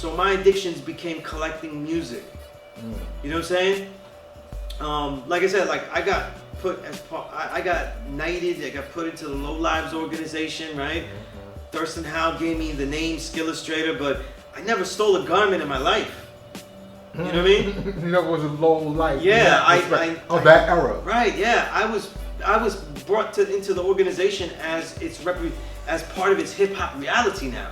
So my addictions became collecting music. You know what I'm saying? Like I said, like I got put as part, I got knighted, I got put into the Low Lives organization, right? Thurston Howe gave me the name Skillustrator, but I never stole a garment in my life. You know what I mean? You know, it was a low life. Yeah, of that era. Right, yeah. I was brought into the organization as as part of its hip hop reality now.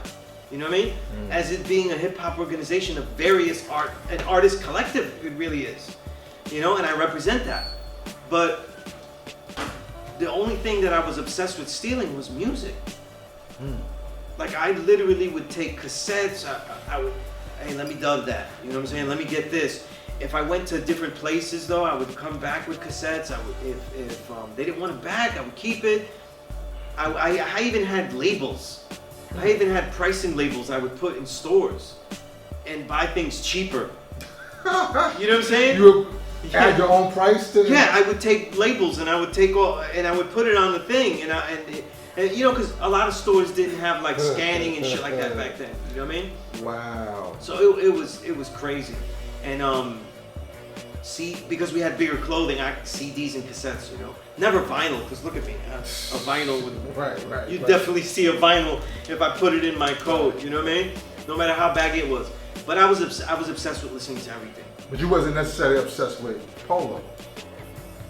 You know what I mean? As it being a hip hop organization of various an artist collective, it really is. You know, and I represent that. But the only thing that I was obsessed with stealing was music. Like I literally would take cassettes. I would, hey, let me dub that. You know what I'm saying? Let me get this. If I went to different places though, I would come back with cassettes. I would, if they didn't want it back, I would keep it. I even had labels. I even had pricing labels I would put in stores and buy things cheaper. You know what I'm saying? You add your own price to it? Yeah, I would take labels and I would take all and I would put it on the thing and you know, because a lot of stores didn't have like scanning and shit like that back then. You know what I mean? Wow. So it was crazy, and because we had bigger clothing, CDs and cassettes. You know, never vinyl. Because look at me, a vinyl would. Right. You definitely see a vinyl if I put it in my coat. You know what I mean? No matter how baggy it was. But I was obsessed with listening to everything. But you wasn't necessarily obsessed with polo.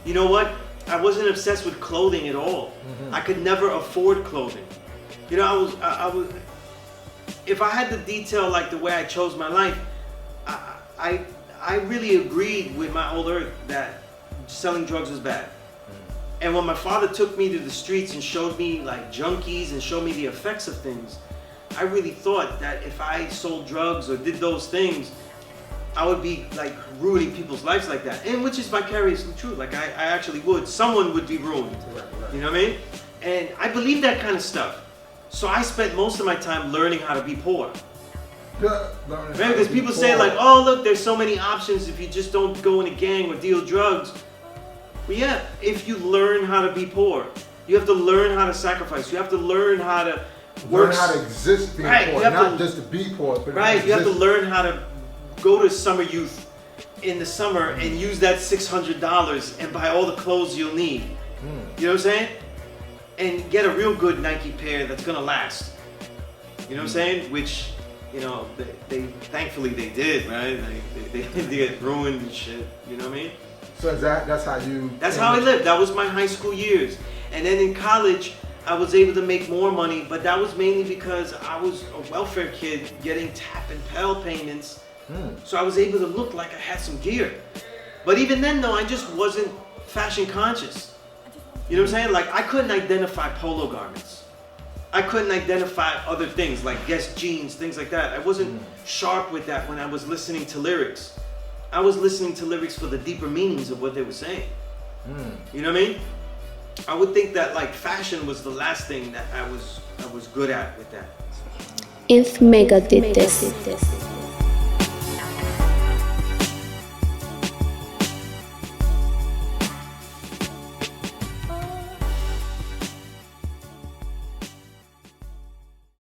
You know what? I wasn't obsessed with clothing at all. I could never afford clothing. You know, I was. If I had to detail like the way I chose my life, I really agreed with my old earth that selling drugs was bad. And when my father took me to the streets and showed me like junkies and showed me the effects of things, I really thought that if I sold drugs or did those things, I would be like ruining people's lives like that, and which is vicariously true. Like I actually would. Someone would be ruined. You know what I mean? And I believe that kind of stuff. So I spent most of my time learning how to be poor. Right? Because people say like, oh look, there's so many options if you just don't go in a gang or deal drugs. But yeah, if you learn how to be poor, you have to learn how to sacrifice. You have to learn how to learn how to exist being poor, not just to be poor. But right, you have to learn how to go to summer youth in the summer and use that $600 and buy all the clothes you'll need. You know what I'm saying? And get a real good Nike pair that's gonna last. You know what I'm saying? Which, you know, they thankfully they did, right? They get ruined and shit. You know what I mean? So that's how you. That's how I lived. That was my high school years, and then in college, I was able to make more money, but that was mainly because I was a welfare kid getting tap and Pell payments. So I was able to look like I had some gear. But even then though, I just wasn't fashion conscious. You know what I'm saying? Like I couldn't identify polo garments. I couldn't identify other things like Guess jeans, things like that. I wasn't sharp with that when I was listening to lyrics. I was listening to lyrics for the deeper meanings of what they were saying. You know what I mean? I would think that like fashion was the last thing that I was good at with that. If Mecca did this.